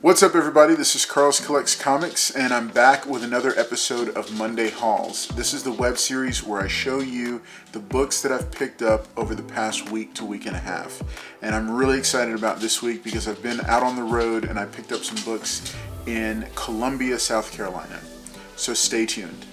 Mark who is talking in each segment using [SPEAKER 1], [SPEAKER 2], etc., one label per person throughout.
[SPEAKER 1] What's up, everybody? This is Carlos Collects Comics, and I'm back with another episode of Monday Hauls. This is the web series where I show you the books that I've picked up over the past week to week and a half. And I'm really excited about this week because I've been out on the road and I picked up some books in Columbia, South Carolina. So stay tuned.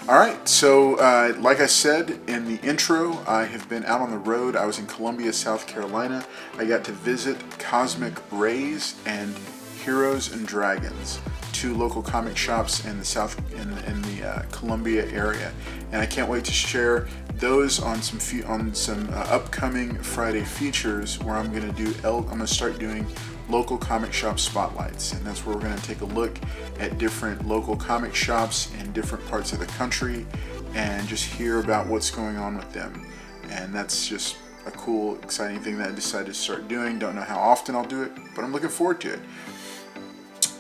[SPEAKER 1] Alright, so like I said in the intro, I have been out on the road. I was in Columbia, South Carolina. I got to visit Cosmic Rays and Heroes and Dragons, two local comic shops in the Columbia area, and I can't wait to share those on some upcoming Friday features where I'm going to start doing local comic shop spotlights, and that's where we're going to take a look at different local comic shops in different parts of the country and just hear about what's going on with them. And that's just a cool, exciting thing that I decided to start doing. Don't know how often I'll do it, but I'm looking forward to it.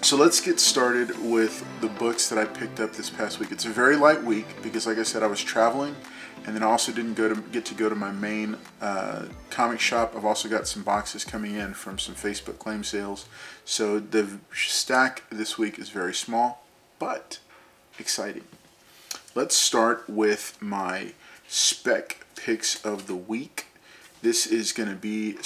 [SPEAKER 1] So let's get started with the books that I picked up this past week. It's a very light week because, like I said, I was traveling, and then I also didn't get to go to my main comic shop. I've also got some boxes coming in from some Facebook claim sales. So the stack this week is very small, but exciting. Let's start with my Spec picks of the week. This is going to be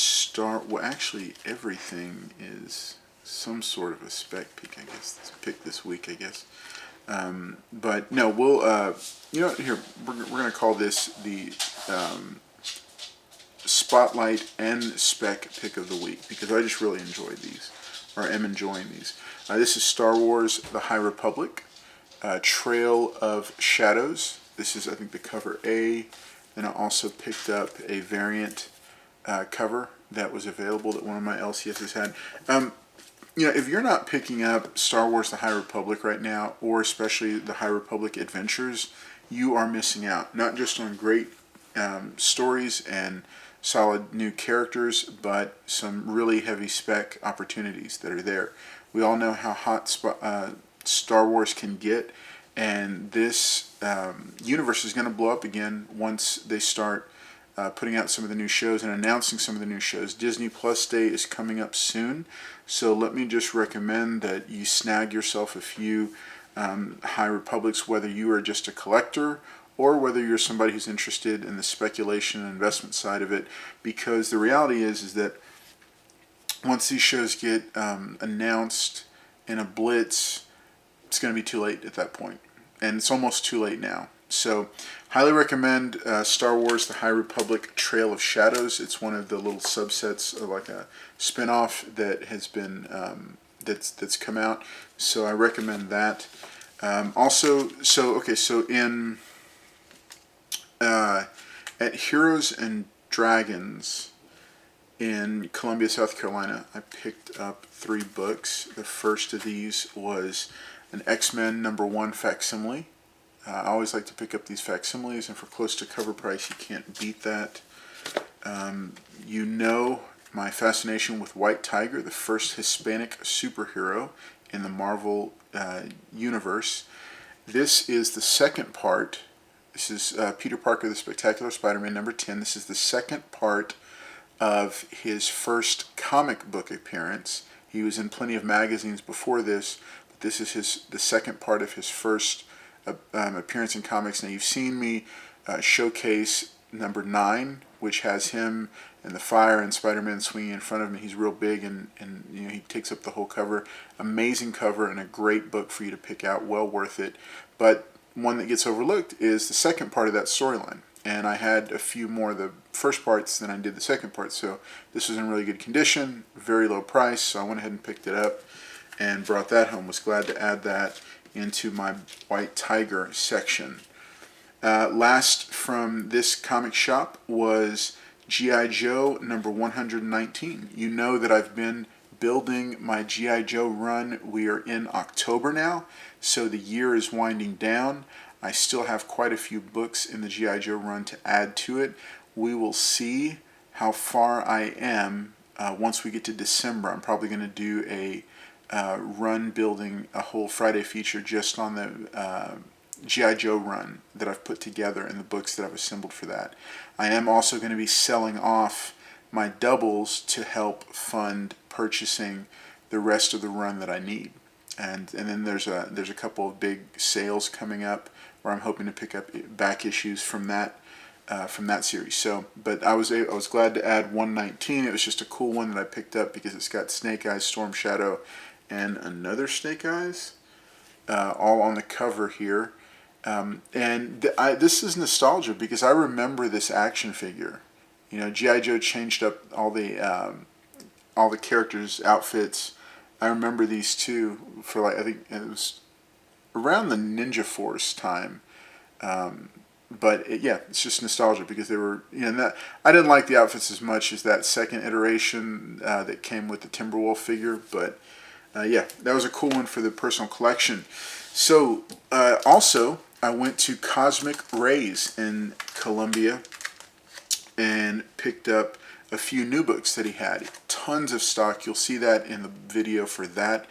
[SPEAKER 1] actually everything is some sort of a Spec pick this week, I guess. But no, we'll, here, we're going to call this the Spotlight and Spec pick of the week because I just really enjoyed these, or am enjoying these. This is Star Wars The High Republic, Trail of Shadows. This is, I think, the cover A. Then I also picked up a variant cover that was available that one of my LCSs had. If you're not picking up Star Wars The High Republic right now, or especially The High Republic Adventures, you are missing out. Not just on great stories and solid new characters, but some really heavy spec opportunities that are there. We all know how hot Star Wars can get, and this universe is going to blow up again once they start putting out some of the new shows and announcing some of the new shows. Disney Plus Day is coming up soon, so let me just recommend that you snag yourself a few High Republics, whether you are just a collector or whether you're somebody who's interested in the speculation and investment side of it, because the reality is that once these shows get announced in a blitz, it's going to be too late at that point, and it's almost too late now. So, highly recommend Star Wars The High Republic Trail of Shadows. It's one of the little subsets of like a spin-off that has been that's come out. So I recommend that. At Heroes and Dragons in Columbia, South Carolina, I picked up 3 books. The first of these was an X-Men #1 facsimile. I always like to pick up these facsimiles, and for close to cover price, you can't beat that. You know my fascination with White Tiger, the first Hispanic superhero in the Marvel universe. This is the second part. This is Peter Parker, the Spectacular Spider-Man #10. This is the second part of his first comic book appearance. He was in plenty of magazines before this, but this is the second part of his first appearance in comics. Now, you've seen me showcase #9, which has him and the fire and Spider-Man swinging in front of him. He's real big, and he takes up the whole cover. Amazing cover and a great book for you to pick out. Well worth it. But one that gets overlooked is the second part of that storyline. And I had a few more of the first parts than I did the second part. So this was in really good condition, very low price. So I went ahead and picked it up and brought that home. Was glad to add that into my White Tiger section. Last from this comic shop was G.I. Joe #119. You know that I've been building my G.I. Joe run. We are in October now, so the year is winding down. I still have quite a few books in the G.I. Joe run to add to it. We will see how far I am once we get to December. I'm probably going to do a run building a whole Friday feature just on the G.I. Joe run that I've put together and the books that I've assembled for that. I am also going to be selling off my doubles to help fund purchasing the rest of the run that I need. And then there's a couple of big sales coming up where I'm hoping to pick up back issues from that series. So, but I was glad to add 119. It was just a cool one that I picked up because it's got Snake Eyes, Storm Shadow, and another Snake Eyes, all on the cover here. This is nostalgia because I remember this action figure. You know, G.I. Joe changed up all the characters' outfits. I remember these two for, like, I think it was around the Ninja Force time. But yeah, it's just nostalgia because they were, you know, I didn't like the outfits as much as that second iteration that came with the Timberwolf figure. But yeah, that was a cool one for the personal collection. So also, I went to Cosmic Rays in Columbia and picked up a few new books that he had. Tons of stock. You'll see that in the video for that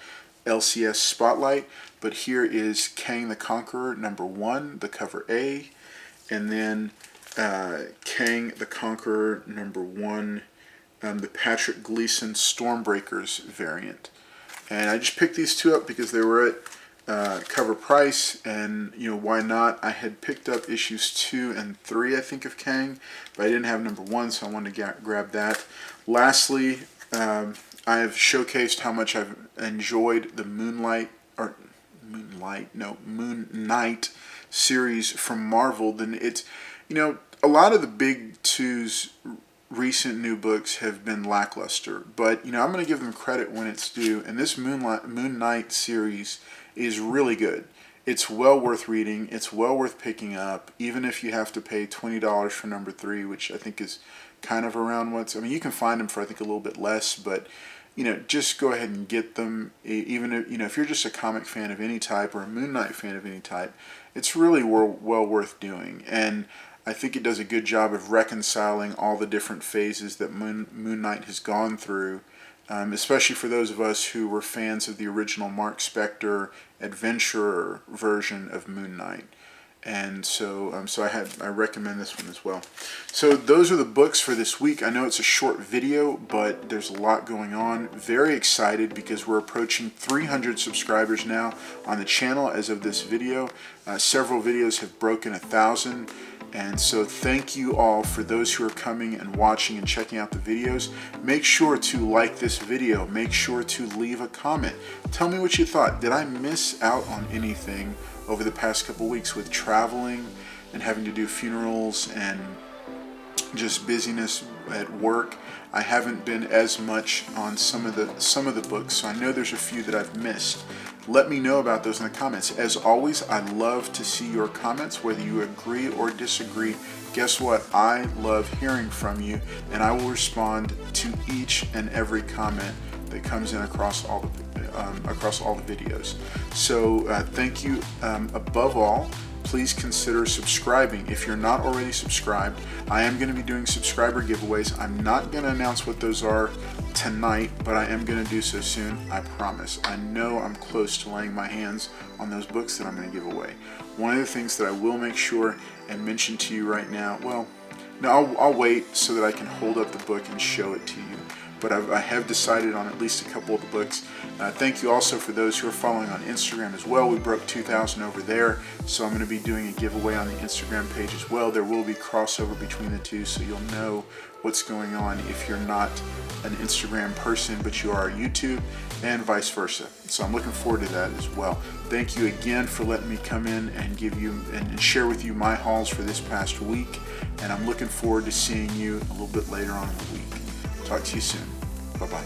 [SPEAKER 1] LCS Spotlight. But here is Kang the Conqueror #1, the cover A. And then Kang the Conqueror #1, the Patrick Gleason Stormbreakers variant. And I just picked these two up because they were at cover price, and you know, why not? I had picked up issues 2 and 3, I think, of Kang, but I didn't have #1, so I wanted to grab that. Lastly, I've showcased how much I've enjoyed the Moon Knight series from Marvel. Then it's, you know, a lot of the big two's recent new books have been lackluster, but you know, I'm going to give them credit when it's due, and this Moon Knight series is really good. It's well worth reading. It's well worth picking up, even if you have to pay $20 for #3, which I think is kind of around I mean, you can find them for, I think, a little bit less, but you know, just go ahead and get them. Even if, you know, if you're just a comic fan of any type or a Moon Knight fan of any type, it's really well worth doing. And I think it does a good job of reconciling all the different phases that Moon Knight has gone through, especially for those of us who were fans of the original Mark Spector adventurer version of Moon Knight. And so I recommend this one as well. So those are the books for this week. I know it's a short video, but there's a lot going on. Very excited because we're approaching 300 subscribers now on the channel as of this video. Several videos have broken 1,000. And so thank you all for those who are coming and watching and checking out the videos. Make sure to like this video. Make sure to leave a comment. Tell me what you thought. Did I miss out on anything over the past couple weeks with traveling and having to do funerals and just busyness at work? I haven't been as much on some of the books, so I know there's a few that I've missed. Let me know about those in the comments. As always, I love to see your comments, whether you agree or disagree. Guess what? I love hearing from you, and I will respond to each and every comment that comes in across all the videos. So thank you. Above all, please consider subscribing. If you're not already subscribed, I am going to be doing subscriber giveaways. I'm not going to announce what those are tonight, but I am going to do so soon, I promise. I know I'm close to laying my hands on those books that I'm going to give away. One of the things that I will make sure and mention to you right now, well, no, I'll wait so that I can hold up the book and show it to you. But I have decided on at least a couple of the books. Thank you also for those who are following on Instagram as well. We broke 2,000 over there, so I'm going to be doing a giveaway on the Instagram page as well. There will be crossover between the two, so you'll know what's going on if you're not an Instagram person, but you are YouTube, and vice versa. So I'm looking forward to that as well. Thank you again for letting me come in and give you and share with you my hauls for this past week, and I'm looking forward to seeing you a little bit later on in the week. Talk to you soon. Bye-bye.